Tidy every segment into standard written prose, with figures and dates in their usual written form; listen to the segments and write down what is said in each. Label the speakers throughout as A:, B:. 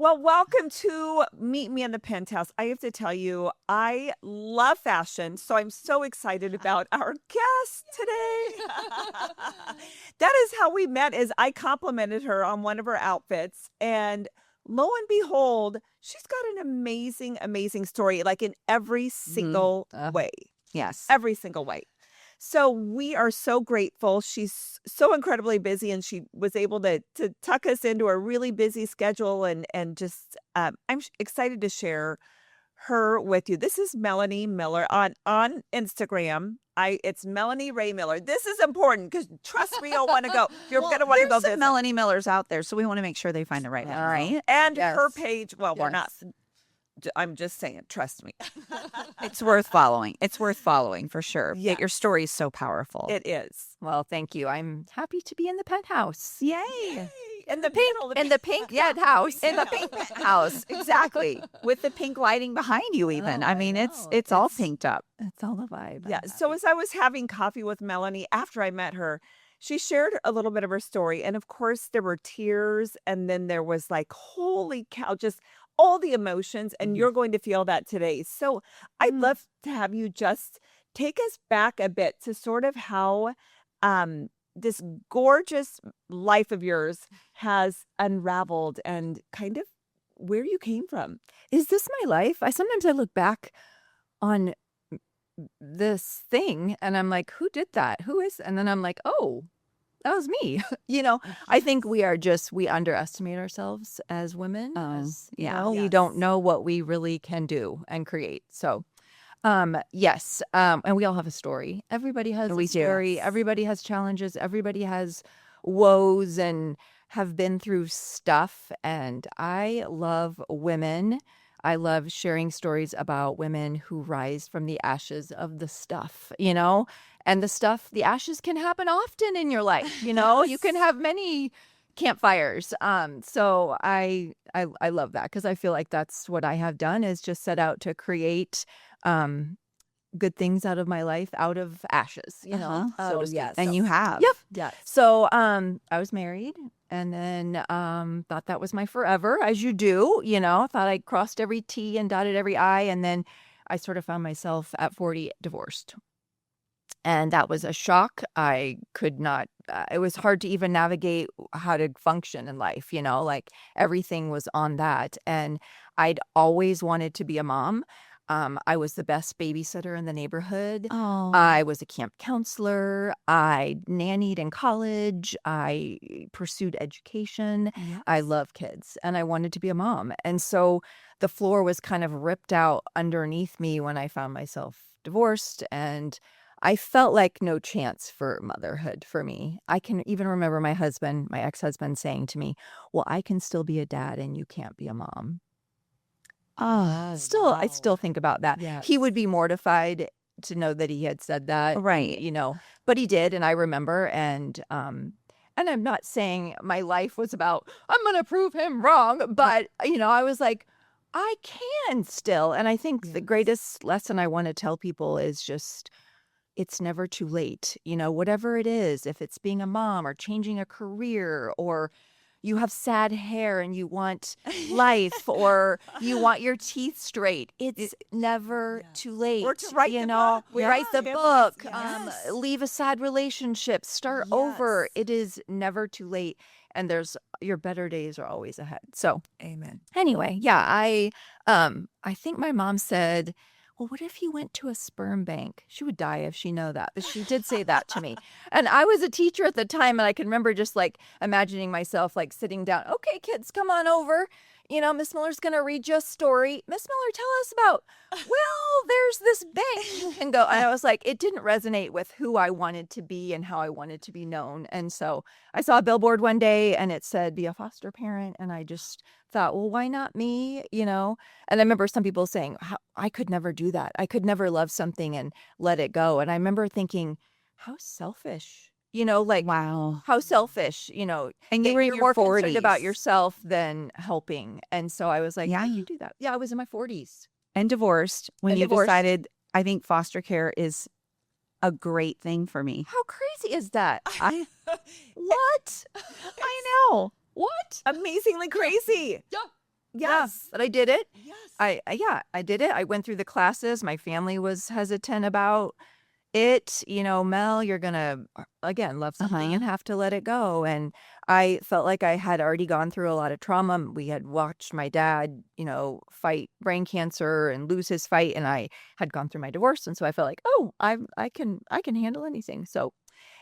A: Well, welcome to Meet Me in the Penthouse. I have to tell you, I love fashion, so I'm so excited about our guest today. That is how we met, is I complimented her on one of her outfits, and lo and behold, she's got an amazing, amazing story, like in every single way.
B: Yes.
A: Every single way. So we are so grateful. She's so incredibly busy, and she was able to tuck us into a really busy schedule, and just excited to share her with you. This is Melanie Miller on Instagram. It's Melanie Ray Miller. This is important because trust me, you'll want to go. You're gonna want to go
B: There's some
A: visit.
B: Melanie Millers out there, so we want to make sure they find the right one. All right.
A: And
B: Yes.
A: her page. Well, we're not. I'm just saying, trust me.
B: It's worth following. It's worth following for sure.
A: Yeah.
B: Your story is so powerful.
A: It is.
B: Well, thank you. I'm happy to be in the penthouse. Yay.
A: In the pink,
B: In the pink house. In the pink house. Exactly. With the pink lighting behind you even. I mean, it's all pinked up. It's all a vibe.
A: Yeah. So as I was having coffee with Melanie after I met her, she shared a little bit of her story. And of course, there were tears. And then there was like, holy cow, just all the emotions. And you're going to feel that today. So I'd love to have you just take us back a bit to sort of how this gorgeous life of yours has unraveled and kind of where you came from.
B: Is this my life? Sometimes I look back on this thing and I'm like, who did that? Who is? And then I'm like, oh, that was me. I think we underestimate ourselves as women. You don't know what we really can do and create. So, yes. And we all have a story. Everybody has a story.
A: Yes.
B: Everybody has challenges. Everybody has woes and have been through stuff. And I love women. I love sharing stories about women who rise from the ashes of the stuff, and the ashes can happen often in your life. You can have many campfires. So I love that because I feel like that's what I have done is just set out to create, good things out of my life, out of ashes, so to speak.
A: yes.
B: And you have.
A: Yep. Yes.
B: So, I was married and then, thought that was my forever, as you do, thought I crossed every T and dotted every I. And then I sort of found myself at 40 divorced. And that was a shock. I could not, it was hard to even navigate how to function in life, like everything was on that. And I'd always wanted to be a mom. I was the best babysitter in the neighborhood.
A: Oh.
B: I was a camp counselor. I nannied in college. I pursued education.
A: Yes.
B: I love kids and I wanted to be a mom. And so the floor was kind of ripped out underneath me when I found myself divorced, and I felt like no chance for motherhood for me. I can even remember my ex-husband saying to me, well, I can still be a dad and you can't be a mom. I still think about that.
A: Yes.
B: He would be mortified to know that he had said that.
A: Right.
B: But he did. And I remember, and I'm not saying my life was about, I'm going to prove him wrong. But, I was like, I can still. And I think the greatest lesson I want to tell people is just, it's never too late. Whatever it is, if it's being a mom or changing a career, or you have sad hair and you want life, or you want your teeth straight, it's never too late.
A: Or to write the book.
B: Write the
A: Yeah.
B: book,
A: Yes.
B: leave a sad relationship, start over. It is never too late. And your better days are always ahead. So
A: Amen.
B: anyway, I think my mom said, well, what if you went to a sperm bank? She would die if she knew that. But she did say that to me. And I was a teacher at the time, and I can remember just like imagining myself like sitting down. Okay, kids, come on over. Miss Miller's going to read you a story. Miss Miller, tell us about, well, there's this bank you can go. And I was like, it didn't resonate with who I wanted to be and how I wanted to be known. And so I saw a billboard one day and it said, be a foster parent. And I just thought, well, why not me? And I remember some people saying, I could never do that. I could never love something and let it go. And I remember thinking, how selfish.
A: Wow.
B: How selfish,
A: And you were in
B: you're
A: your
B: more
A: 40s.
B: concerned about yourself than helping. And so I was like,
A: Yeah,
B: you do that. Yeah, I was in my 40s.
C: And divorced when
B: And
C: you
B: divorced.
C: decided, I think foster care is a great thing for me.
B: How crazy is that?
C: I
B: What?
A: I know.
B: What?
A: Amazingly crazy.
B: Yeah.
A: Yes.
B: But I did it.
A: Yes.
B: I did it. I went through the classes. My family was hesitant about it. Mel, you're gonna again love something and have to let it go. And I felt like I had already gone through a lot of trauma. We had watched my dad, fight brain cancer and lose his fight, and I had gone through my divorce, and so I felt like, oh, I can handle anything. So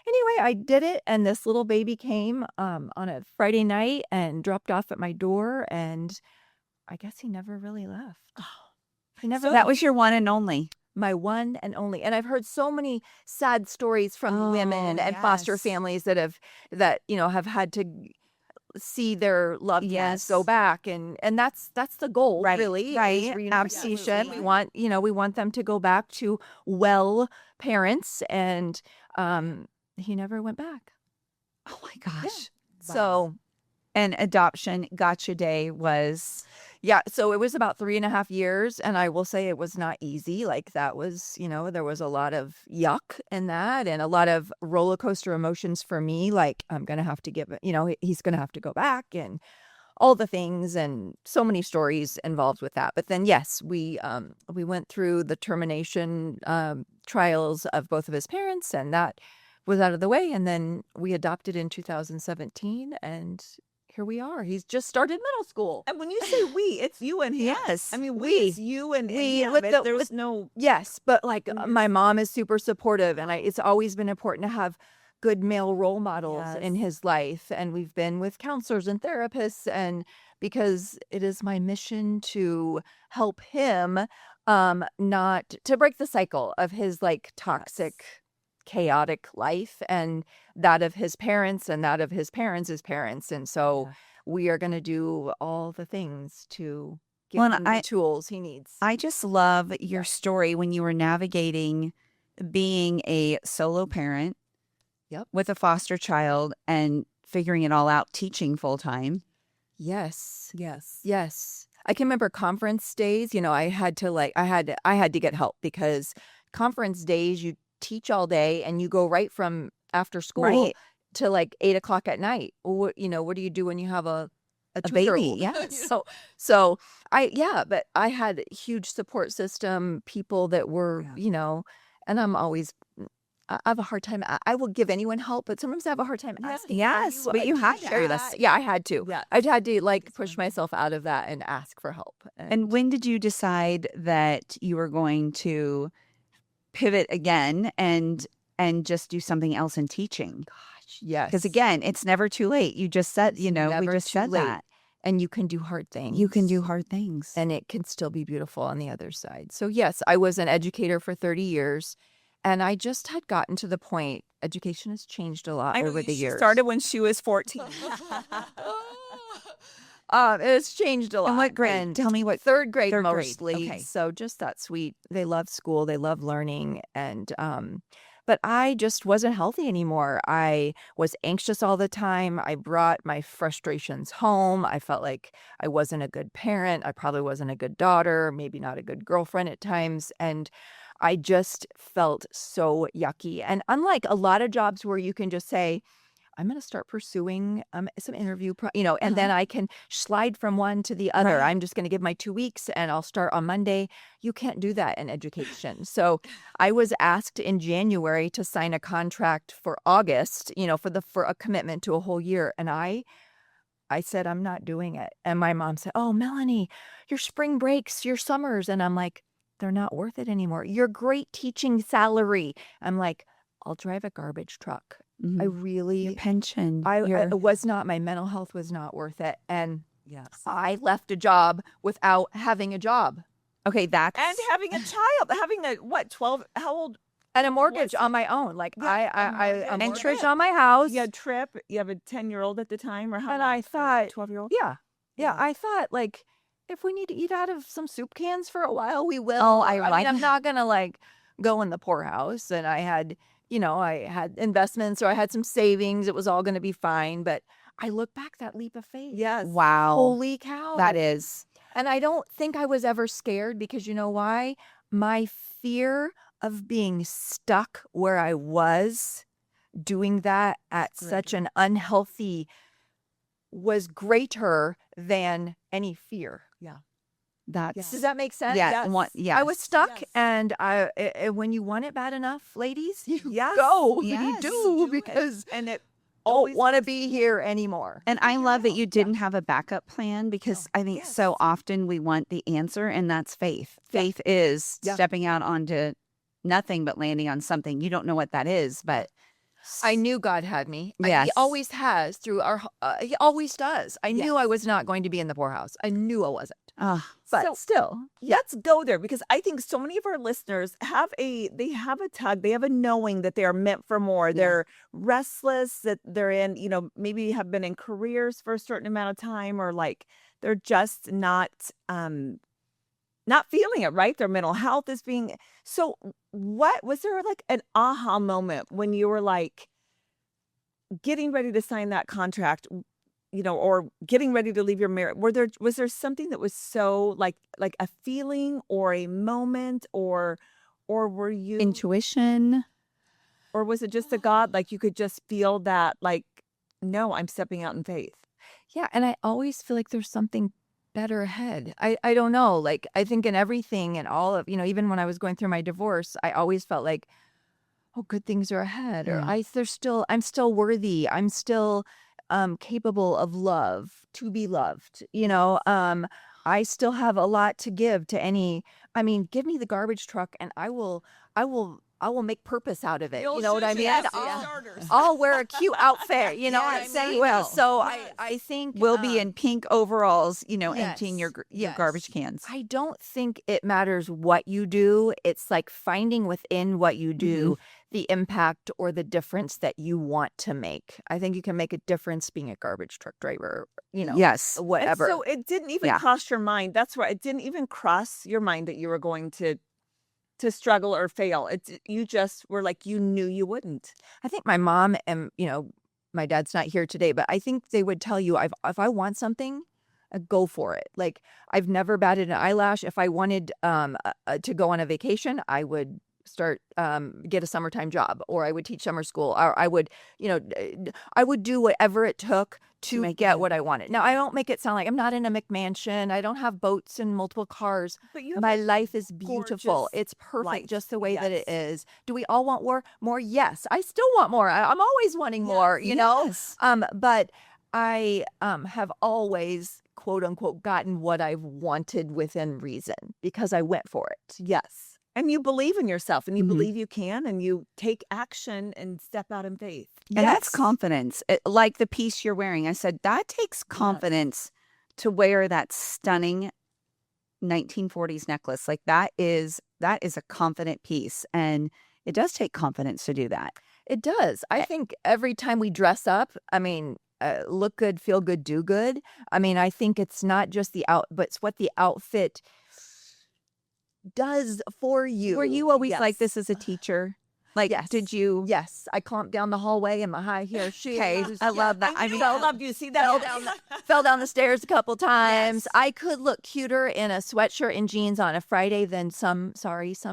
B: anyway, I did it, and this little baby came on a Friday night and dropped off at my door, and I guess he never really left. He never
C: That was your one and only.
B: my one and only. And I've heard so many sad stories from women and foster
A: yes.
B: families that have had to see their loved ones go back, and that's the goal,
C: Right,
B: really, is
C: right,
B: reunification.
C: absolutely.
B: We want them to go back to well parents, and he never went back.
C: Oh my gosh.
B: So
C: And adoption gotcha day was
B: so it was about 3.5 years, and I will say it was not easy. Like, that was, there was a lot of yuck in that, and a lot of roller coaster emotions for me. Like, I'm gonna have to give it, he's gonna have to go back, and all the things, and so many stories involved with that. But then, yes, we went through the termination trials of both of his parents, and that was out of the way. And then we adopted in 2017, and here we are. He's just started middle school.
A: And when you say we, it's you and him.
C: Yes.
A: I mean,
B: We.
A: it's you and him. There's no.
B: Yes, but like my mom is super supportive, and it's always been important to have good male role models in his life. And we've been with counselors and therapists, and because it is my mission to help him not to break the cycle of his like toxic, chaotic life, and that of his parents, and that of his parents' parents. And so we are going to do all the things to give him the tools he needs.
C: I just love your story when you were navigating being a solo parent with a foster child and figuring it all out, teaching full time.
B: Yes. I can remember conference days. I had to get help, because conference days, you teach all day and you go right from after school to like 8 o'clock at night. What do you do when you have a
C: baby?
B: Yes. But I had a huge support system, people that were, and I have a hard time. I will give anyone help, but sometimes I have a hard time asking.
C: Yes, but you had to ask.
B: Yeah, I had to.
A: Yeah.
B: I had to push myself out of that and ask for help.
C: And when did you decide that you were going to pivot again and just do something else in teaching?
B: Gosh, yes.
C: Because again, it's never too late. You just said, we just said that.
B: And you can do hard things.
C: You can do hard things.
B: And it can still be beautiful on the other side. So yes, I was an educator for 30 years. And I just had gotten to the point, education has changed a lot over the years.
A: Started when she was 14.
B: It's changed a lot.
C: And what grade? Tell me what.
B: Third grade
C: Third grade.
B: mostly.
C: Okay.
B: So just that sweet. They love school. They love learning. And but I just wasn't healthy anymore. I was anxious all the time. I brought my frustrations home. I felt like I wasn't a good parent. I probably wasn't a good daughter, maybe not a good girlfriend at times. And I just felt so yucky. And unlike a lot of jobs where you can just say, I'm going to start pursuing some interview, and then I can slide from one to the other.
C: Right.
B: I'm just going to give my 2 weeks and I'll start on Monday. You can't do that in education. So I was asked in January to sign a contract for August, for a commitment to a whole year. And I said, I'm not doing it. And my mom said, oh, Melanie, your spring breaks, your summers. And I'm like, they're not worth it anymore. Your great teaching salary. I'm like, I'll drive a garbage truck.
C: Mhm.
B: I really,
C: Your pension.
B: it was not, my mental health was not worth it. And
A: Yes.
B: I left a job without having a job.
C: Okay, that's.
A: And having a child, having a, 12, how old?
B: And a mortgage
A: What's-
B: on my own. Like a
A: And
B: mortgage
A: trip.
B: on my house.
A: You had Trip, you have a 10-year-old at the time, or how
B: And
A: long?
B: I thought,
A: 12-year-old?
B: Yeah. I thought like, if we need to eat out of some soup cans for a while, we will.
C: Oh, I
B: mean,
C: like
B: I'm not going to go in the poorhouse. And I had, I had investments, or I had some savings. It was all going to be fine. But I look back, that leap of faith.
A: Yes.
C: Wow.
B: Holy cow.
C: That is.
B: And I don't think I was ever scared, because you know why? My fear of being stuck where I was doing that at such an unhealthy was greater than any fear. Yeah.
C: That's
B: Does that make sense?
C: yeah.
A: Yes.
C: Yes.
B: I was stuck,
A: Yes.
B: and when you want it bad enough, ladies, you
A: Yes.
B: go. You
C: Yes.
B: do
A: Do it.
B: because
A: And it
B: don't
A: always
B: want to
A: works.
B: be here anymore.
C: And I love that
A: out.
C: you didn't have a backup plan because I think so
A: Yes.
C: often we want the answer, and that's faith.
B: Yeah.
C: Faith is
B: Yeah.
C: stepping out onto nothing but landing on something. You don't know what that is, but
B: I knew God had me.
C: Yes.
B: He always has through he always does. I knew I
A: Yes.
B: was not going to be in the poorhouse. I knew I wasn't.
C: but
A: So-
C: still,
A: Let's go there because I think so many of our listeners have a tug, they have a knowing that they are meant for more. They're restless, that they're in, maybe have been in careers for a certain amount of time, or like they're just not feeling it, right? Their mental health is being so what was there like an aha moment when you were like getting ready to sign that contract, or getting ready to leave your marriage? Was there something that was so like a feeling or a moment, or were you
C: intuition.
A: or was it just a God, like you could just feel that, like, no, I'm stepping out in faith?
B: Yeah, and I always feel like there's something better ahead. I don't know. Like I think in everything and all of, even when I was going through my divorce, I always felt like, oh, good things are ahead. Or
C: Yeah.
B: I'm still worthy. I'm still capable of love, to be loved. I still have a lot to give to give me the garbage truck and I will make purpose out of it. You know what I mean? I'll wear a cute outfit. You know what
C: Yes,
B: I mean?
C: you will.
B: So
A: Yes.
B: I think
C: We'll be in pink overalls, emptying your
B: yes.
C: garbage cans.
B: I don't think it matters what you do. It's like finding within what you do the impact or the difference that you want to make. I think you can make a difference being a garbage truck driver,
C: Yes.
B: whatever.
A: And so it didn't even
C: Yeah.
A: cross your mind. That's right. It didn't even cross your mind that you were going to struggle or fail. You just were like, you knew you wouldn't.
B: I think my mom and, my dad's not here today, but I think they would tell you, if I want something, go for it. Like I've never batted an eyelash. If I wanted to go on a vacation, I would start get a summertime job, or I would teach summer school, or I would I would do whatever it took to
C: make
B: get
C: it.
B: what I wanted. Now I don't make it sound like I'm not in a McMansion. I don't have boats and multiple cars.
A: But you have
B: My
A: a
B: life is beautiful.
A: gorgeous
B: It's perfect
A: life.
B: just the way that it
A: Yes.
B: is. Do we all want more? Yes. I still want more. I'm always wanting more,
C: Yes.
B: But I have always, quote unquote, gotten what I've wanted within reason because I went for it.
A: Yes. And you believe in yourself, and you
C: Mhm.
A: believe you can, and you take action and step out in faith.
C: And that's
B: Yes.
C: confidence. Like the piece you're wearing. I said, that takes confidence to wear that stunning 1940s necklace. Like that is a confident piece. And it does take confidence to do that.
B: It does. I think every time we dress up, look good, feel good, do good. I think it's not just but it's what the outfit does for you.
C: Were you always like
A: Yes.
C: this as a teacher? Like,
B: Yes.
C: did you?
B: Yes, I clumped down the hallway in my high heel shoes.
C: Okay, I love that. I mean,
A: I love you. See that?
B: Fell down the stairs a couple times.
A: Yes.
B: I could look cuter in a sweatshirt and jeans on a Friday than some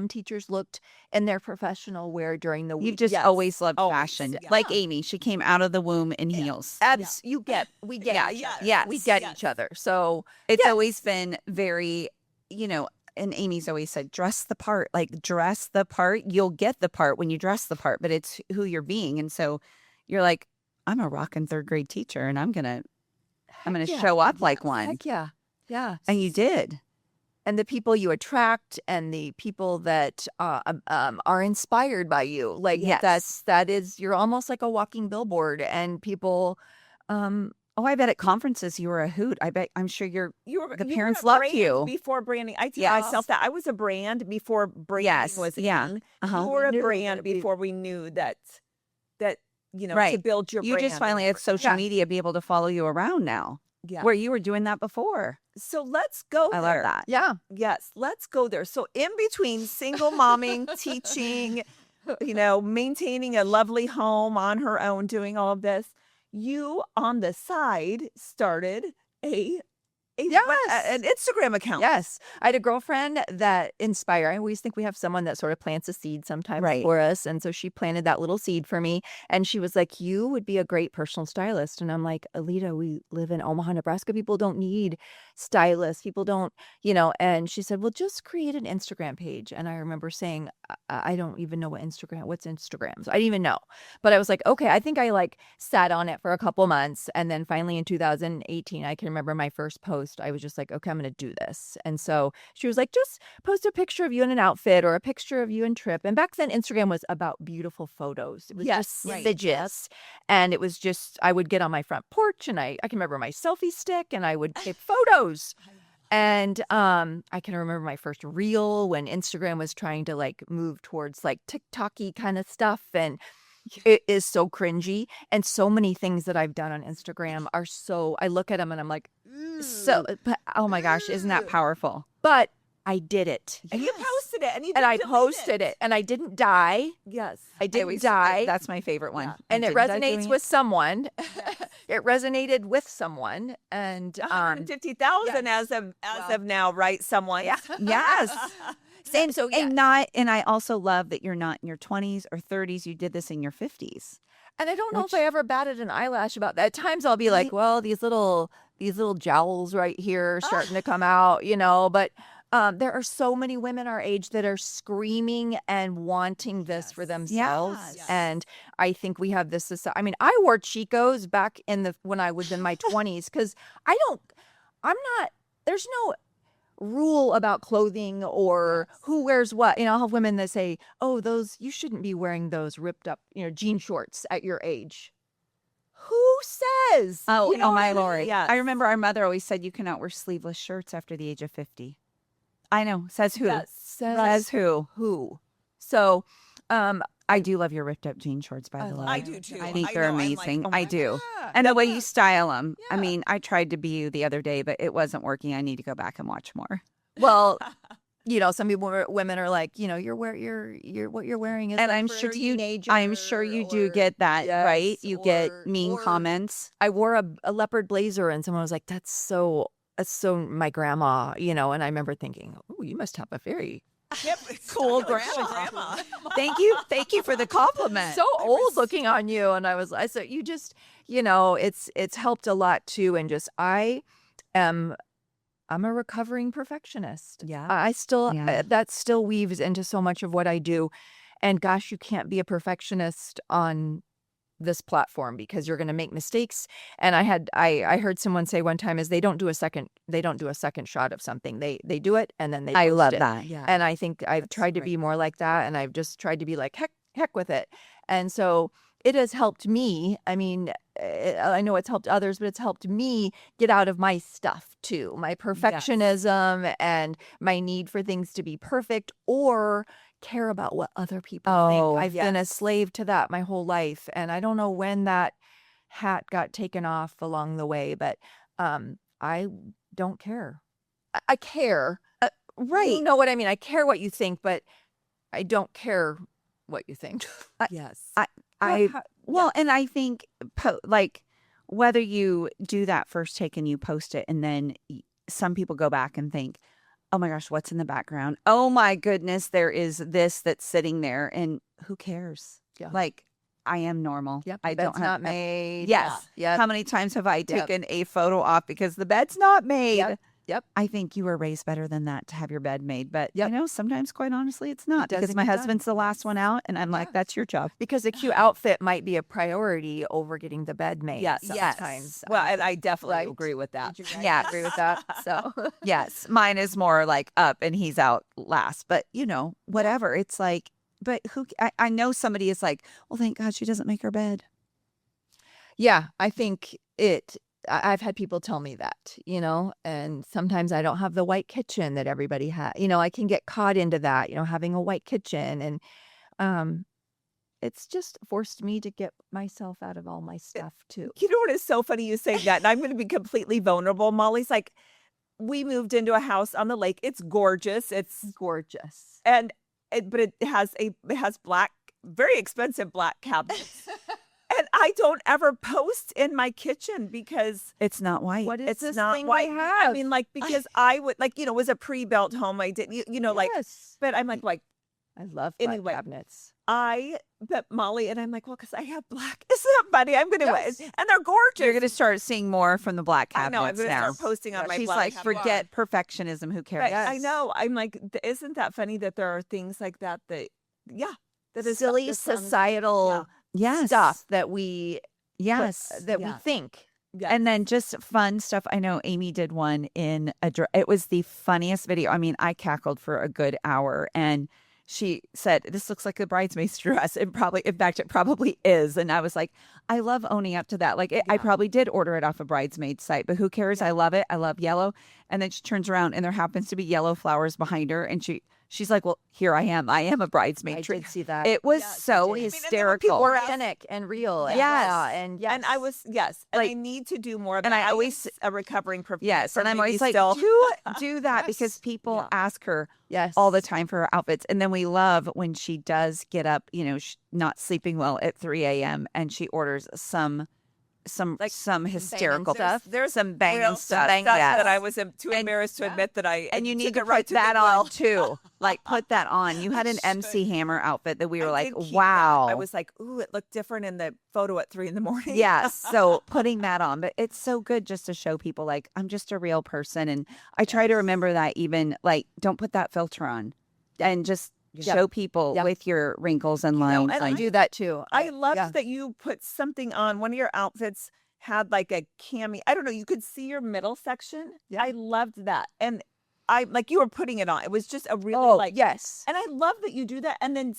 B: teachers looked in their professional wear during the week.
C: you've just
A: Yes.
C: always loved
A: Always.
C: fashion.
A: Yeah.
C: Like Amy, she came out of the womb in heels.
B: We get
A: Yeah,
B: each other.
C: yes,
B: We get
A: yes.
B: each other. So
C: It's always been very, and Amy's always said, dress the part. Like, dress the part. You'll get the part when you dress the part, but it's who you're being. And so you're like, I'm a rockin' third grade teacher, and I'm gonna
B: yeah.
C: show up like one.
B: heck yeah. Yeah.
C: And you did.
B: And the people you attract and the people that are inspired by you. Like
C: Yes.
B: you're almost like a walking billboard, and people
C: Oh, I bet at conferences you were a hoot. I'm sure the
A: You
C: parents
A: were a
C: loved
A: brand
C: you.
A: before branding. I tell
C: Yes.
A: myself that I was a brand before branding
C: Yes,
A: was
C: yeah.
A: in.
C: Uh-huh.
A: You were a
B: We knew
A: brand
B: that we-
A: before we knew that to
C: Right.
A: build your
C: You
A: brand.
C: just finally have social
B: Yeah.
C: media be able to follow you around now,
A: Yeah.
C: where you were doing that before.
A: So let's go
C: I
A: there.
C: love that.
B: yeah.
A: Yes, let's go there. So in between single momming, teaching, maintaining a lovely home on her own, doing all of this, you on the side started a an Instagram account.
B: Yes. I had a girlfriend that inspired. I always think we have someone that sort of plants a seed sometimes
C: Right.
B: for us. And so she planted that little seed for me. And she was like, you would be a great personal stylist. And I'm like, Alita, we live in Omaha, Nebraska. People don't need stylists. People don't, and she said, well, just create an Instagram page. And I remember saying, I don't even know what's Instagram. So I didn't even know. But I was like, okay, I think I like sat on it for a couple months. And then finally in 2018, I can remember my first post. I was just like, okay, I'm going to do this. And so she was like, just post a picture of you in an outfit or a picture of you in trip. And back then, Instagram was about beautiful photos. It was just images. And it was just, I would get on my front porch and I can remember my selfie stick and I would take photos. And I can remember my first reel when Instagram was trying to like move towards like TikTok-y kind of stuff. And it is so cringy. And so many things that I've done on Instagram are so, I look at them and I'm like, but oh my gosh, isn't that powerful? But I did it.
A: And you posted it. And
B: I posted it. And I didn't die.
A: Yes.
B: I didn't die.
C: That's my favorite one.
A: Yeah.
B: And it resonates with someone. It resonated with someone. And
A: 150,000 as of now, right? Someone.
B: Yeah.
C: Yes.
B: And so, yeah.
C: And I also love that you're not in your 20s or 30s. You did this in your 50s.
B: And I don't know if I ever batted an eyelash about that. At times I'll be like, well, these little jowls right here starting to come out, but there are so many women our age that are screaming and wanting this for themselves.
C: Yes.
B: And I think we have this society. I mean, I wore Chicos back when I was in my 20s because there's no rule about clothing or who wears what. I'll have women that say, oh, you shouldn't be wearing those ripped up, jean shorts at your age. Who says?
C: Oh, my Lord.
A: Yes.
C: I remember our mother always said you cannot wear sleeveless shirts after the age of 50. I know. Says who?
B: Yes,
C: Says who?
B: Who? So,
C: I do love your ripped up jean shorts, by the way.
A: I do too.
C: I think
A: I
C: they're
A: know, I'm like,
C: amazing.
A: oh my
C: I do.
B: God.
C: And the way you style them.
B: Yeah.
C: I mean, I tried to be you the other day, but it wasn't working. I need to go back and watch more.
B: Well, some women are like, what you're wearing is.
C: And
B: like
C: I'm
B: for
C: sure
B: a
C: you
B: teenager
C: do get that,
B: yes,
C: right? You get mean
B: or
C: comments.
B: I wore a leopard blazer and someone was like, that's so my grandma, and I remember thinking, oh, you must have a very
A: cool grandma.
C: Thank you for the compliment.
B: so old looking on you. And I was, you just, it's helped a lot too. And just, I'm a recovering perfectionist.
C: Yeah.
B: I still, that still weaves into so much of what I do. And gosh, you can't be a perfectionist on this platform because you're going to make mistakes. And I heard someone say one time is they don't do a second shot of something. They do it and then they
C: I
B: post
C: love
B: it.
C: that. Yeah.
B: And I think I've tried to be more like that. And I've just tried to be like, heck with it. And so it has helped me. I mean, I know it's helped others, but it's helped me get out of my stuff too. My perfectionism and my need for things to be perfect or care about what other people think. I've been a slave to that my whole life. And I don't know when that hat got taken off along the way, but I don't care. I care.
C: Right.
B: You know what I mean? I care what you think, but I don't care what you think.
A: Yes.
C: And I think like whether you do that first take and you post it and then some people go back and think, oh my gosh, what's in the background? Oh my goodness, there is this that's sitting there and who cares?
B: Yeah.
C: Like I am normal.
B: Yep.
C: I don't have
B: not made.
C: Yes.
B: Yeah.
C: How many times have I taken a photo off because the bed's not made?
B: Yep.
C: I think you were raised better than that to have your bed made. But, sometimes, quite honestly, it's not.
B: It doesn't
C: Because my
B: get done.
C: husband's the last one out, and I'm like, that's your job.
B: Because a cute outfit might be a priority over getting the bed made.
A: Yes.
B: Sometimes.
A: Well, and I definitely
B: Right.
A: agree with that.
C: Yeah.
B: Agree with that. So
C: Yes. Mine is more like up and he's out last. But, whatever. It's like, but I know somebody is like, well, thank God she doesn't make her bed.
B: yeah, I think I've had people tell me that, and sometimes I don't have the white kitchen that everybody has. I can get caught into that, having a white kitchen. And it's just forced me to get myself out of all my stuff too.
A: You know what is so funny you say that, and I'm going to be completely vulnerable. Molly's like, we moved into a house on the lake. It's gorgeous. It's
B: Gorgeous.
A: but it has black, very expensive black cabinets. And I don't ever post in my kitchen because
C: It's not white.
B: What is
A: it's
B: this
A: not
B: thing
A: white.
B: we have?
A: I mean, like, because I would, like, it was a pre-built home. I did, like,
B: Yes.
A: but I'm like,
B: I love black
A: anyway,
B: cabinets.
A: but Molly, and I'm like, well, because I have black. Isn't that funny? I'm going to,
B: Yes.
A: and they're gorgeous.
C: You're going to start seeing more from the black
A: I know. I'm
C: cabinets
A: going to
C: now.
A: start posting on my
C: She's
A: black
C: like,
A: cabinet.
C: forget perfectionism. Who cares?
A: But I
B: Yes.
A: know. I'm like, isn't that funny that there are things like that yeah, that is
B: Silly
A: that's on-
B: societal
C: Yes.
B: stuff that we
C: Yes.
B: that we
A: Yeah.
B: think.
A: Yeah.
C: And then just fun stuff. I know Amy did one in it was the funniest video. I mean, I cackled for a good hour, and she said, "This looks like a bridesmaid's dress." In fact, it probably is. And I was like, I love owning up to that. Like, I probably did order it off a bridesmaid site, but who cares? I love it. I love yellow. And then she turns around, and there happens to be yellow flowers behind her, and she's like, "Well, here I am. I am a bridesmaid."
B: I did see that.
C: It was
B: Yes,
C: so
B: I did.
C: hysterical.
B: Organic and real. And,
C: Yes.
B: and yes.
A: And I was, yes. And I
C: Like-
A: need to do more of
C: and
A: that.
C: I always-
A: am a recovering
C: Yes, and I'm always like,
A: still.
C: do that because people
A: Yeah.
C: ask her
B: yes.
C: all the time for her outfits. And then we love when she does get up, not sleeping well at 3 a.m. and she orders some hysterical
B: stuff.
A: There's
C: some banging
A: real
C: stuff.
A: stuff
C: Yes.
A: that I was too embarrassed to admit that I
C: And you need
A: took
C: to
A: it right
C: put that
A: Goodwill.
C: on too. Like, put that on. You had an MC Hammer outfit that we were
A: I
C: like,
A: did keep that.
C: wow.
A: I was like, ooh, it looked different in the photo at 3 a.m.
C: Yes. So putting that on, but it's so good just to show people like I'm just a real person. And I try to remember that even like, don't put that filter on and just show people
B: Yeah.
C: with your wrinkles and lines.
A: and
B: I
C: like,
B: do that too.
A: I loved
B: yeah.
A: that you put something on. One of your outfits had like a cami. I don't know. You could see your middle section.
B: Yeah.
A: I loved that. And I like you were putting it on. It was just a really
B: Oh,
A: like,
B: yes.
A: and I love that you do that. And then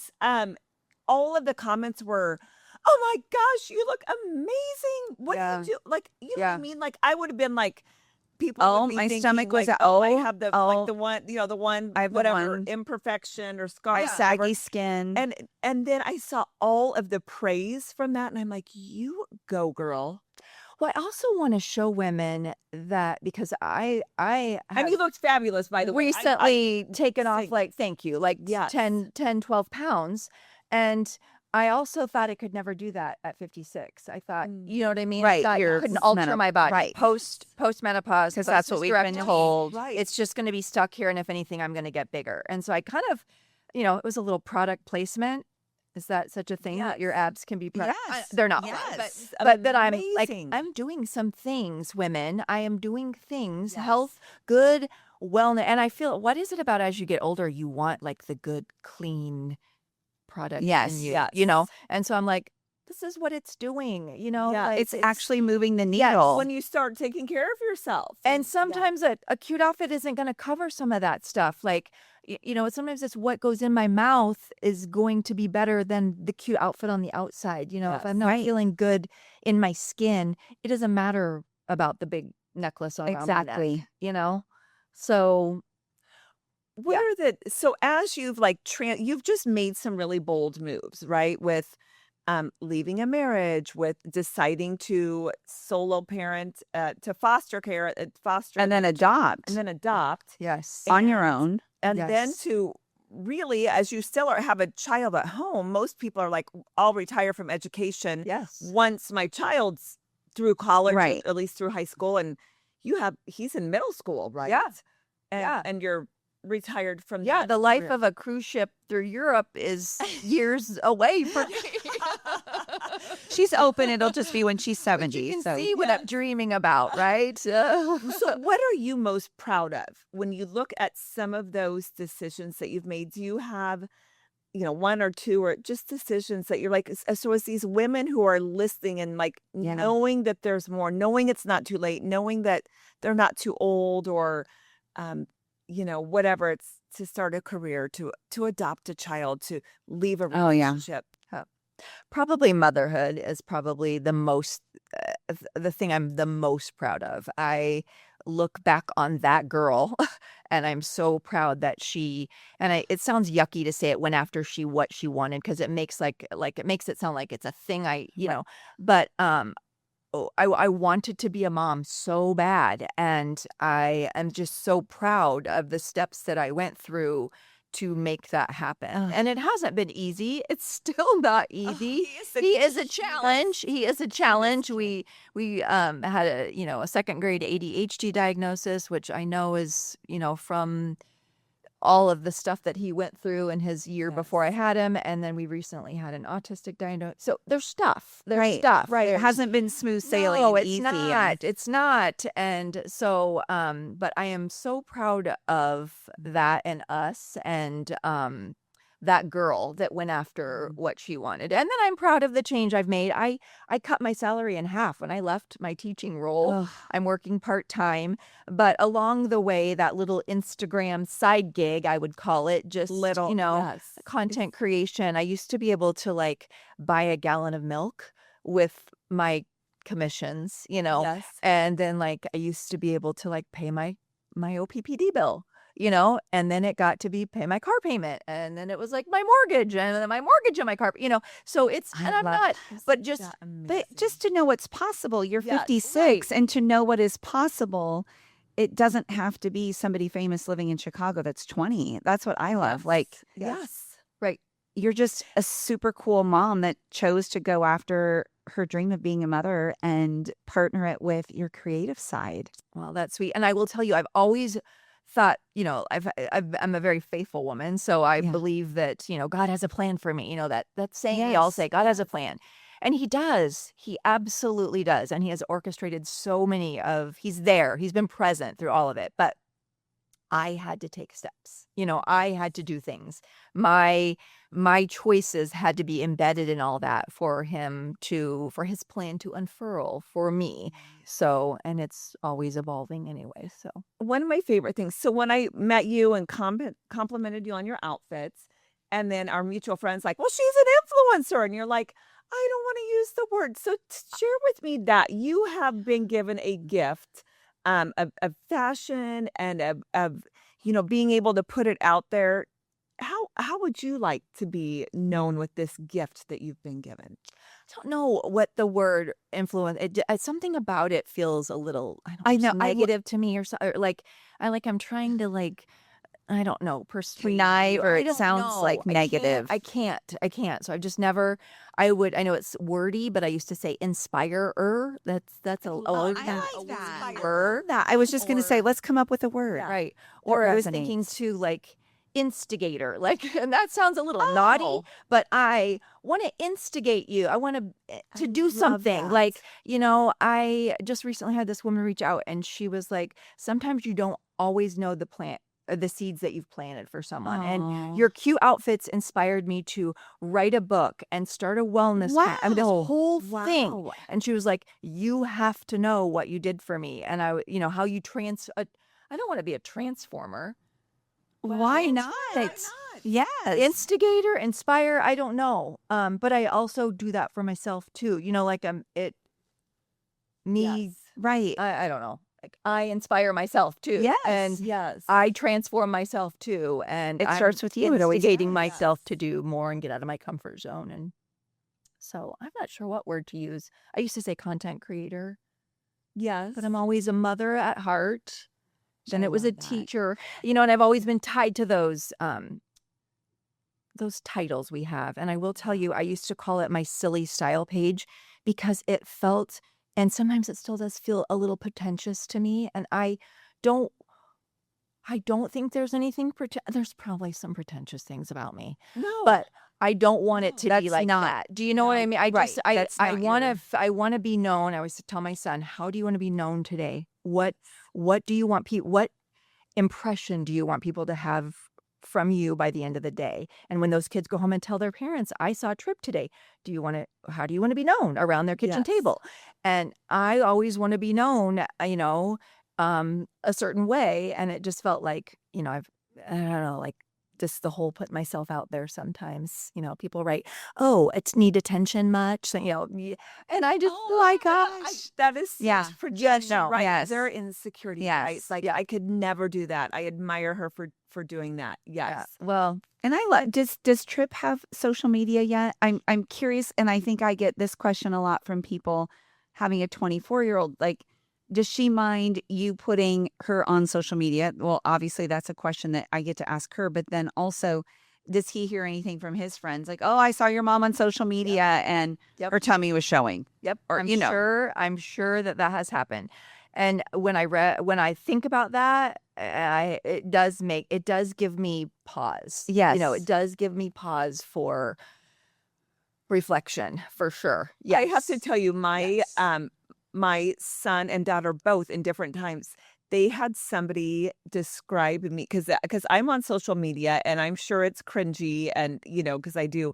A: all of the comments were, oh my gosh, you look amazing. What
B: Yeah.
A: do you do? Like, you know what
B: Yeah.
A: I mean? Like, I would have been like, people
C: Oh,
A: would be
C: my
A: thinking,
C: stomach was
A: like,
C: a-
A: I
C: oh,
A: have the
C: oh.
A: like the one, the one,
C: I have the
A: whatever,
C: one.
A: imperfection or
C: my
A: scar. whatever.
C: saggy skin.
A: And then I saw all of the praise from that, and I'm like, you go, girl.
B: Well, I also want to show women that because I
A: And you looked fabulous, by the way.
B: recently taken off
A: think-
B: like thank you like
A: Yes.
B: 10 12 pounds, and I also thought I could never do that at 56. I thought, you know what I mean? I
C: Right,
B: thought
C: you're
B: you couldn't alter
C: menop-
B: my body.
C: right.
B: Postmenopause,
C: Because that's what we've been
B: post-hysterectomy.
C: told.
A: Right.
B: It's just going to be stuck here, and if anything, I'm going to get bigger. And so I kind of, it was a little product placement. Is that such a thing that your
A: Yes.
B: abs can be?
C: Yes.
B: They're not,
A: Yes.
B: but that I'm like,
A: Amazing.
B: I'm doing some things, women. I am doing things,
A: Yes.
B: health, good, wellness. And I feel, what is it about as you get older, you want like the good, clean product
C: Yes,
B: in you,
A: yes.
B: And so I'm like, this is what it's doing,
A: Yeah,
B: like,
C: it's actually moving the needle.
A: when you start taking care of yourself.
B: and sometimes a cute outfit isn't going to cover some of that stuff. Like, sometimes it's what goes in my mouth is going to be better than the cute outfit on the outside. If I'm not
C: Right.
B: feeling good in my skin, it doesn't matter about the big necklace around my
C: Exactly.
B: neck, So
A: what are the so as you've like you've just made some really bold moves, right? With leaving a marriage, with deciding to solo parent, to foster care, foster
C: And then adopt
A: and then adopt,
B: yes,
C: on your own.
A: and then
B: Yes.
A: to really, as you still have a child at home. Most people are like, I'll retire from education
B: yes,
A: once my child's through college,
C: Right.
A: at least through high school, and he's in middle school, right?
B: Yeah.
A: and,
B: Yeah.
A: and you're retired from
B: yeah.
A: that
B: The life
A: career.
B: of a cruise ship through Europe is years away from.
C: She's open. It'll just be when she's
B: You
C: 70.
B: can
C: So
B: see what I'm dreaming about, right?
A: So, what are you most proud of when you look at some of those decisions that you've made? Do you have, one or two, or just decisions that you're like, so as these women who are listening and like
C: Yeah.
A: knowing that there's more, knowing it's not too late, knowing that they're not too old, or, whatever, it's to start a career, to adopt a child, to leave a
C: Oh, yeah.
A: relationship.
B: Probably motherhood is probably the most, the thing I'm the most proud of. I look back on that girl and I'm so proud that it sounds yucky to say it went after what she wanted, because it makes it makes it sound like it's a thing but I wanted to be a mom so bad, and I am just so proud of the steps that I went through to make that happen.
C: Ugh.
B: And it hasn't been easy. It's still not easy.
A: Oh,
B: He is a challenge. He is a challenge. We had a second grade ADHD diagnosis, which I know is, from all of the stuff that he went through in his year before I had him. And then we recently had an autistic diagnosis. So there's stuff. There's stuff.
C: Right. It
B: There's-
C: hasn't been smooth sailing.
B: No,
C: and
B: it's
C: easy.
B: not. It's not. And so, but I am so proud of that and us and that girl that went after what she wanted. And then I'm proud of the change I've made. I cut my salary in half when I left my teaching role.
C: Ugh.
B: I'm working part-time, but along the way, that little Instagram side gig, I would call it, just content creation. I used to be able to like buy a gallon of milk with my commissions,
A: Yes.
B: and then like I used to be able to like pay my OPPD bill, and then it got to be pay my car payment, and then it was like my mortgage, and then my mortgage and my car, so it's, and I'm not, but just,
C: But just to know what's possible, you're
B: Yes,
C: 56,
B: right.
C: and to know what is possible, it doesn't have to be somebody famous living in Chicago that's 20. That's what I love. Like,
A: Yes.
B: right.
C: you're just a super cool mom that chose to go after her dream of being a mother and partner it with your creative side.
B: Well, that's sweet. And I will tell you, I've always thought, I'm a very faithful woman. So I
C: Yeah.
B: believe that, God has a plan for me. That saying we all
C: Yes.
B: say, God has a plan. And he does. He absolutely does. And he has orchestrated so many he's there. He's been present through all of it. But I had to take steps. I had to do things. My choices had to be embedded in all that for his plan to unfurl for me. So, and it's always evolving anyway. So,
A: One of my favorite things. So when I met you and complimented you on your outfits, and then our mutual friends like, well, she's an influencer, and you're like, I don't want to use the word. So share with me that you have been given a gift of fashion and of being able to put it out there. How would you like to be known with this gift that you've been given?
B: I don't know what the word influence. Something about it feels a little.
C: I
B: just
C: know,
B: negative to me, or so. Or like I'm trying to like. I don't know. Persuade
C: Connive,
B: you.
C: or
B: I
C: it
B: don't
C: sounds like
B: know. I can't-
C: negative.
B: I can't. So I've just never. I know it's wordy, but I used to say inspire-er. That's a
A: I like that.
B: word.
C: That I was just going to say,
B: Or-
C: let's come up with a word.
B: Right. Or I was
C: resonates.
B: thinking too, like instigator, like, and that sounds a little naughty,
A: Oh.
B: but I want to instigate you. I want to do
A: love
B: something.
A: that.
B: Like, I just recently had this woman reach out, and she was like, sometimes you don't always know the plant, the seeds that you've planted for someone.
C: Aw.
B: And your cute outfits inspired me to write a book and start a wellness path. I mean, this
C: Wow.
B: whole thing.
A: Wow.
B: And she was like, you have to know what you did for me. And how you I don't want to be a transformer.
C: Why not? Yes.
B: Instigator, inspire, I don't know. But I also do that for myself too. Like me,
A: Yes.
C: Right.
B: I don't know. Like I inspire myself too.
C: Yes.
B: And
A: Yes.
B: I transform myself too. And
C: It
B: I'm
C: starts with you. It always
B: instigating
C: does.
B: myself to do more and get out of my comfort zone. And so I'm not sure what word to use. I used to say content creator,
A: Yes.
B: but I'm always a mother at heart. Then
A: I
B: it was a
A: love that.
B: teacher, and I've always been tied to those titles we have. And I will tell you, I used to call it my silly style page because it felt, and sometimes it still does feel, a little pretentious to me. And I don't think there's anything there's probably some pretentious things about me,
A: No.
B: but I don't want it to be
C: That's
B: like
C: not-
B: that. Do you know what I mean? I
C: right.
B: just,
C: That's
B: I
C: not
B: want
C: your-
B: to, I want to be known. I always tell my son, how do you want to be known today? What do you want people, what impression do you want people to have from you by the end of the day? And when those kids go home and tell their parents, I saw Trip today, how do you want to be known around their kitchen
A: Yes.
B: table? And I always want to be known, a certain way. And it just felt like, I don't know, like just the whole put myself out there sometimes, people write, oh, it's need attention much. And I just,
A: Oh my gosh, that is such
C: Yeah.
A: projection,
B: no.
A: right?
C: Yes.
A: They're insecurity,
C: Yes.
A: right? It's like I could never do that. I admire her for doing that. Yes.
B: well,
C: And I love, does Trip have social media yet? I'm curious, and I think I get this question a lot from people having a 24-year-old. Like, Does she mind you putting her on social media? Well, obviously that's a question that I get to ask her, but then also, does he hear anything from his friends? Like, oh, I saw your mom on social media and her tummy was showing.
B: Yep.
C: Or,
B: I'm sure that has happened. And when I think about that, it does give me pause.
C: Yes.
B: It does give me pause for reflection, for sure. Yes.
A: I have to tell you, my son and daughter, both in different times, they had somebody describe me because I'm on social media and I'm sure it's cringy and because I do,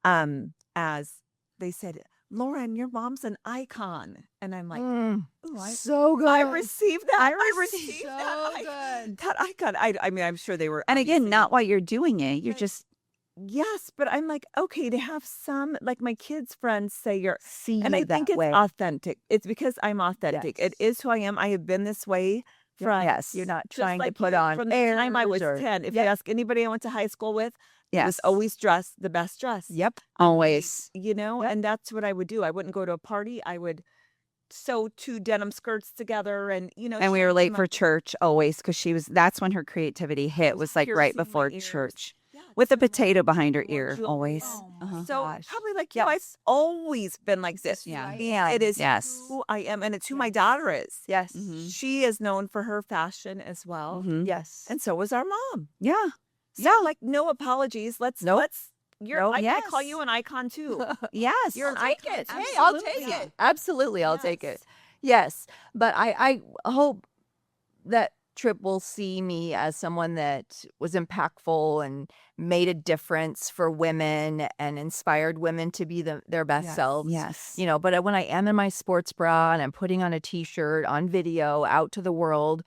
A: as they said, Lauren, your mom's an icon, and I'm like, ooh,
B: so good.
A: I received that. I
B: received
A: received
B: so
A: that.
B: good.
A: That icon. I mean, I'm sure they were.
C: And again,
A: obviously-
C: not while you're doing it. You're just
A: Yes, but I'm like, okay, to have some, like my kids' friends say you're,
C: see
A: and
C: you
A: I think
C: that
A: it's
C: way.
A: authentic. It's because I'm authentic. It
B: Yes.
A: is who I am. I have been this way from,
C: Yes.
B: You're not
A: just
B: trying to
A: like
B: put
A: you,
B: on
A: from the time I was
B: airs or-
A: 10. If
B: Yep.
A: you ask anybody I went to high school with, I
C: Yes.
A: was always dressed the best dress.
B: Yep.
C: Always.
A: Yep.
B: Yep.
A: And that's what I would do. I wouldn't go to a party. I would sew 2 denim skirts together and,
C: And we were late for church always because that's when her creativity hit, was like right
A: piercing my
C: before
A: ears.
C: church.
A: Yeah,
C: With a
A: so, like,
C: potato behind her
A: more
C: ear,
A: jewelry.
C: always.
B: Oh
C: Uh-huh.
B: my
A: So
B: gosh.
A: probably like
B: Yes.
A: I've always been like this.
C: Yeah.
A: And it is
C: Yes.
A: who I am, and it's who my daughter is.
B: Yes.
C: Mhm.
A: She is known for her fashion as well,
C: Mhm.
B: Yes.
A: and so was our mom.
C: Yeah.
A: So like no apologies. Let's
B: Nope.
A: I
C: Yes.
A: call you an icon too.
C: Yes.
A: You're an
B: I'll take
A: icon.
B: it. Hey, I'll take
A: Absolutely.
B: it. Absolutely, I'll take it.
A: Yes.
B: Yes, but I hope that Trip will see me as someone that was impactful and made a difference for women and inspired women to be their best
A: Yes.
B: selves.
C: Yes.
B: But when I am in my sports bra and I'm putting on a t-shirt on video out to the world,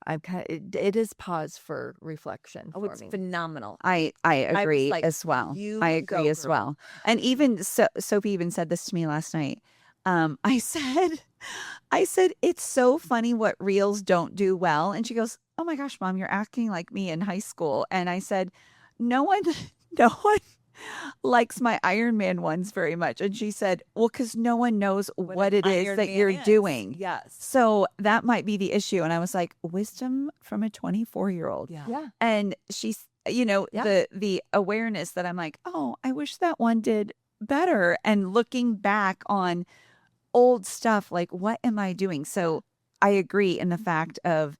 B: it is pause for reflection
A: Oh,
B: for
A: it's
B: me.
A: phenomenal.
C: I agree
A: like,
C: as well.
A: you
C: I agree
A: go,
C: as
A: girl.
C: well. And even Sophie even said this to me last night. I said, it's so funny what reels don't do well. And she goes, oh my gosh, Mom, you're acting like me in high school. And I said, no one likes my Iron Man ones very much. And she said, well, because no one knows what
A: an
C: it is
A: Iron
C: that
A: Man
C: you're
A: is.
C: doing.
A: Yes.
C: So that might be the issue. And I was like, wisdom from a 24-year-old.
A: Yeah.
B: Yeah.
C: And she's,
B: Yeah.
C: the awareness that I'm like, oh, I wish that one did better. And looking back on old stuff, like, what am I doing? So I agree in the fact of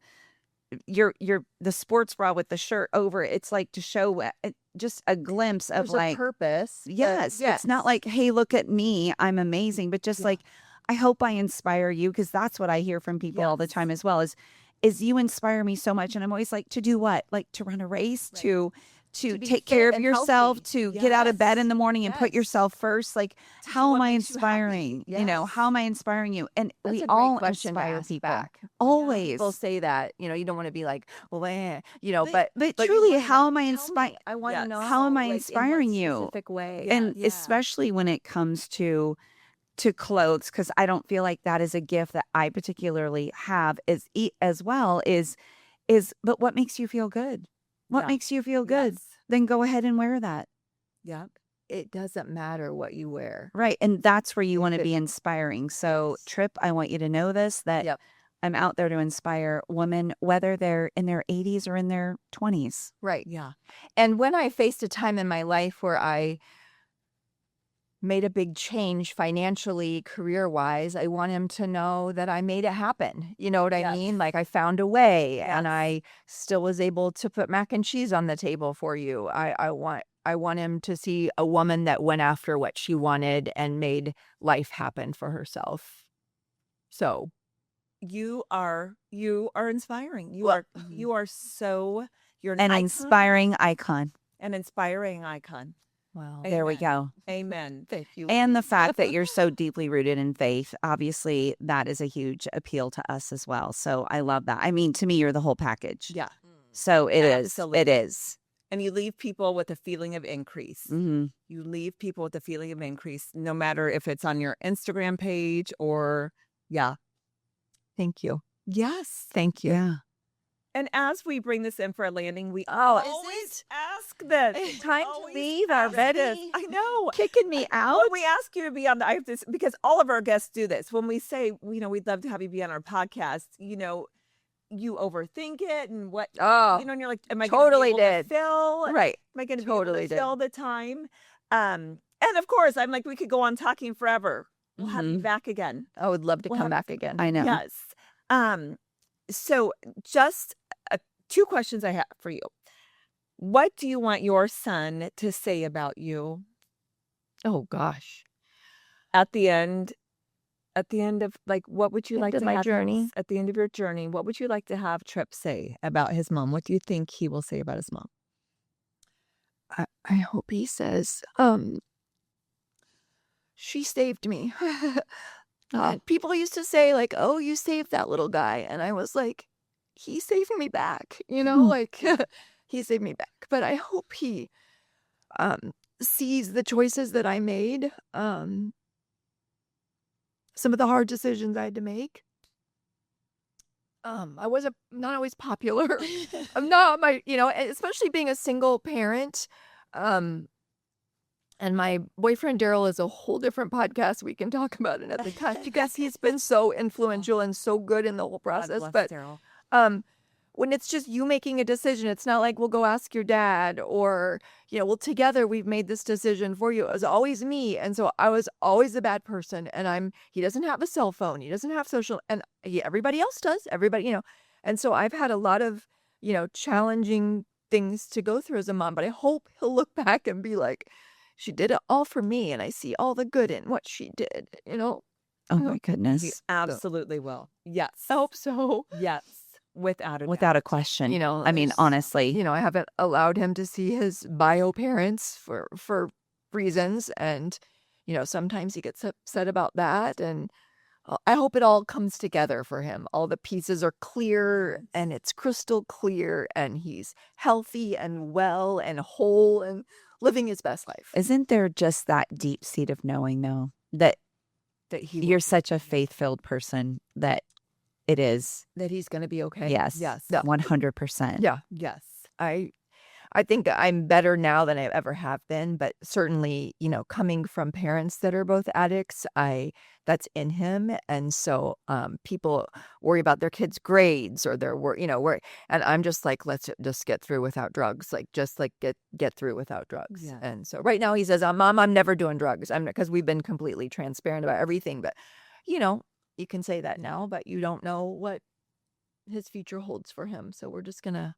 C: you're the sports bra with the shirt over it. It's like to show just a glimpse of
B: There's
C: like,
B: a purpose.
C: yes, it's not like, hey, look at me, I'm amazing, but just like, I hope I inspire you, because that's what I hear from people all the
A: Yes.
C: time as well, is you inspire me so much. And I'm always like, to do what? Like to run a race,
A: Right.
C: to
B: be
C: take care
B: fit
C: of
B: and
C: yourself,
B: healthy.
C: to get out of bed in the morning and put
B: Yes.
C: yourself first. Like,
A: To do
C: how
A: what
C: am I
A: makes you happy.
C: inspiring?
B: Yes.
C: How am I inspiring you? And
B: That's
C: we
B: a great
C: all
B: question to
C: inspire
B: ask
C: people.
B: back.
C: Always.
B: People say that, you don't want to be like, well,
C: But
B: but
C: truly,
B: you
C: how am I
B: tell me.
C: inspiring?
B: I want to
A: Yes.
B: know
C: How am I
B: like, in what
C: inspiring you?
B: specific way.
C: And
A: Yeah.
C: especially when it comes to clothes, because I don't feel like that is a gift that I particularly have as well but what makes you feel good? What
A: Yeah.
C: makes you feel good?
A: Yes.
C: Then go ahead and wear that.
A: Yep.
B: It doesn't matter what you wear.
C: Right. And that's where you
B: If
C: want to
B: it-
C: be inspiring. So
B: Yes.
C: Trip, I want you to know this, that
B: Yep.
C: I'm out there to inspire women, whether they're in their 80s or in their 20s.
B: Right.
A: Yeah.
B: And when I faced a time in my life where I made a big change financially, career-wise, I want him to know that I made it happen. You know what I
A: Yes.
B: mean? Like I found a way and
A: Yes.
B: I still was able to put mac and cheese on the table for you. I want him to see a woman that went after what she wanted and made life happen for herself. So,
A: You are inspiring.
B: Well,
A: You are so you're an
C: An
A: icon,
C: inspiring icon.
A: an inspiring icon.
B: well,
C: There we
A: Amen.
C: go.
A: Amen.
B: thank you.
C: And the fact that you're so deeply rooted in faith, obviously, that is a huge appeal to us as well. So I love that. I mean, to me, you're the whole package.
A: Yeah.
C: So it is.
A: Absolutely.
C: It is.
A: And you leave people with a feeling of increase.
C: Mm-hmm.
A: You leave people with a feeling of increase, no matter if it's on your Instagram page or
B: Thank you.
A: yes.
B: Thank you.
C: Yeah.
A: And as we bring this in for a landing, we
B: Is
A: always
B: it
A: ask this.
B: It's time to
A: Always
B: leave
A: ask this.
B: already?
A: I know.
B: kicking me out?
A: When we ask you to be on the, I have this because all of our guests do this. When we say, we'd love to have you be on our podcast, you overthink it and what,
B: Oh,
A: and you're like, am I
B: totally
A: going to be able
B: did.
A: to fill?
B: Right.
A: Am I going to be
B: Totally
A: able to
B: did.
A: fill the time? And of course, I'm like, we could go on talking forever. We'll have you back again.
B: I would love to
A: We'll
B: come
A: have-
B: back again.
C: I know.
A: Yes. So just two questions I have for you. What do you want your son to say about you
B: Oh gosh.
A: at the end of what would you
B: End
A: like
B: of
A: to
B: my
A: have
B: journey?
A: at the end of your journey? What would you like to have Tripp say about his mom? What do you think he will say about his mom?
B: I hope he says, she saved me. And people used to say like, oh, you saved that little guy. And I was like, he saved me back, like he saved me back. But I hope he sees the choices that I made, some of the hard decisions I had to make. I was not always popular. I'm not especially being a single parent. And my boyfriend Daryl is a whole different podcast. We can talk about another time because he's been so influential and so good in the whole process. But
A: Daryl.
B: when it's just you making a decision, it's not like, we'll go ask your dad or, well, together we've made this decision for you. It was always me. And so I was always a bad person. And he doesn't have a cell phone. He doesn't have social, and everybody else does. Everybody, And so I've had a lot of, challenging things to go through as a mom, but I hope he'll look back and be like, she did it all for me. And I see all the good in what she did,
C: Oh my goodness.
A: He absolutely will. Yes.
B: I hope so.
A: Yes. Without
C: Without a question. I mean,
B: there's-
C: honestly.
B: I haven't allowed him to see his bio parents for reasons. And, sometimes he gets upset about that. And I hope it all comes together for him. All the pieces are clear and it's crystal clear and he's healthy and well and whole and living his best life.
C: Isn't there just that deep seed of knowing, though, that you're such a faith-filled person that it is?
B: That he's going to be okay.
C: Yes.
A: Yes.
B: Yeah.
C: 100%.
B: Yeah.
A: Yes.
B: I think I'm better now than I ever have been, but certainly, coming from parents that are both addicts, that's in him. And so people worry about their kids' grades or their work, and I'm just like, let's just get through without drugs, get through without drugs.
A: Yeah.
B: And so right now he says, Mom, I'm never doing drugs. Because we've been completely transparent about everything. But, you can say that now, but you don't know what his future holds for him. So we're just going to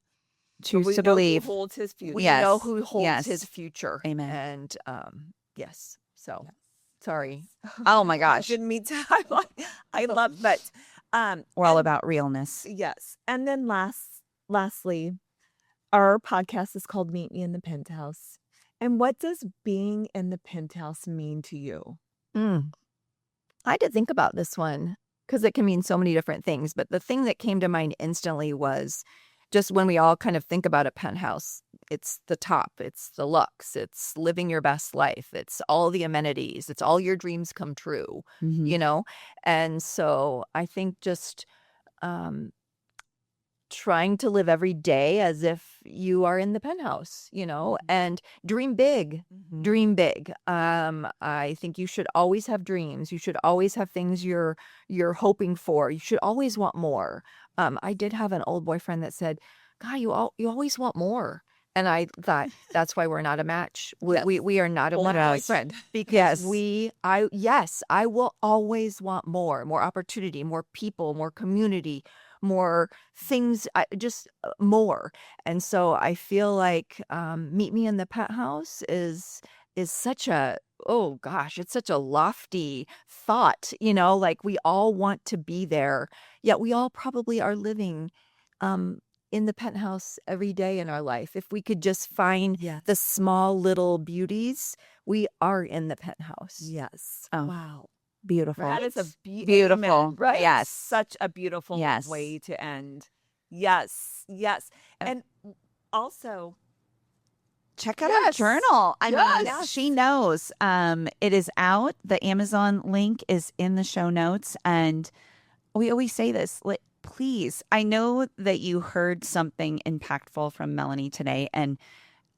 C: Choose to believe.
A: Who holds his future.
B: we
C: Yes.
B: know who holds
C: Yes.
B: his future.
C: Amen.
B: And yes. So sorry.
C: Oh my
A: I
C: gosh.
A: didn't mean to. I love, but
C: We're all
A: and-
C: about realness.
A: yes. And then lastly, our podcast is called Meet Me in the Penthouse. And what does being in the penthouse mean to you?
B: I had to think about this one because it can mean so many different things. But the thing that came to mind instantly was just when we all kind of think about a penthouse, it's the top, it's the luxe, it's living your best life, it's all the amenities, it's all your dreams come true,
C: Mhm.
B: And so I think just trying to live every day as if you are in the penthouse, and dream big. Dream big. I think you should always have dreams. You should always have things you're hoping for. You should always want more. I did have an old boyfriend that said, "God, you always want more." And I thought that's why we're not a match. We are not a
A: Old
B: match
A: boyfriend.
B: because I will always want more opportunity, more people, more community, more things, just more. And so I feel like Meet Me in the Penthouse is such a, oh gosh, it's such a lofty thought, like we all want to be there, yet we all probably are living in the penthouse every day in our life. If we could just find
A: Yes.
B: the small little beauties, we are in the penthouse.
A: Yes.
C: Oh.
A: Wow.
C: Beautiful.
A: That is a
C: Beautiful.
A: amen.
C: Right? Yes.
A: Such a beautiful
C: Yes.
A: way to end. Yes. Yes. And also,
C: Check out our
B: Yes.
C: journal. I mean,
B: Yes.
C: she knows. It is out. The Amazon link is in the show notes. And we always say this, please, I know that you heard something impactful from Melanie today, and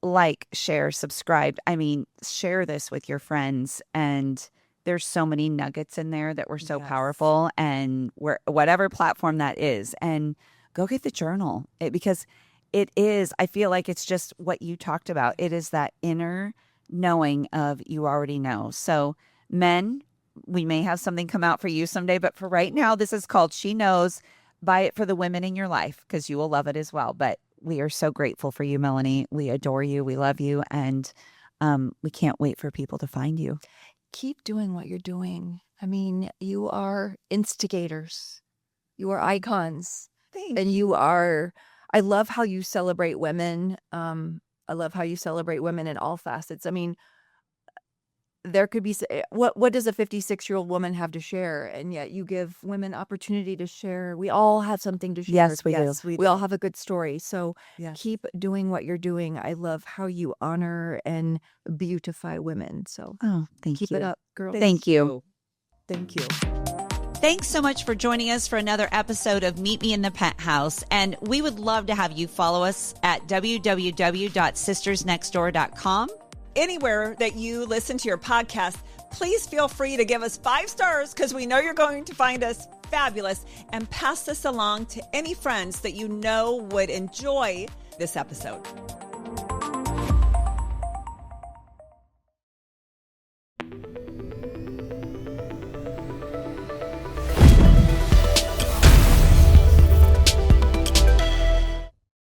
C: like, share, subscribe. I mean, share this with your friends. And there's so many nuggets in there that were so
A: Yes.
C: powerful, and whatever platform that is. And go get the journal because it is, I feel like it's just what you talked about. It is that inner knowing of you already know. So men, we may have something come out for you someday, but for right now, this is called She Knows. Buy it for the women in your life because you will love it as well. But we are so grateful for you, Melanie. We adore you. We love you. And we can't wait for people to find you.
B: Keep doing what you're doing. I mean, you are instigators. You are icons.
A: Thank
B: And you are, I love how you celebrate women. I love how you celebrate women in all facets. I mean, there could be, what does a 56-year-old woman have to share? And yet you give women opportunity to share. We all have something to share.
C: Yes, we do.
A: Yes, we
B: We all have a good story. So
A: Yes.
B: keep doing what you're doing. I love how you honor and beautify women. So
C: Oh, thank
B: keep
C: you.
B: it up, girl.
C: Thank you.
A: Thank you.
D: Thanks so much for joining us for another episode of Meet Me in the Penthouse. And we would love to have you follow us at www.sistersnextdoor.com.
A: Anywhere that you listen to your podcast, please feel free to give us 5 stars because we know you're going to find us fabulous, and pass this along to any friends that you know would enjoy this episode.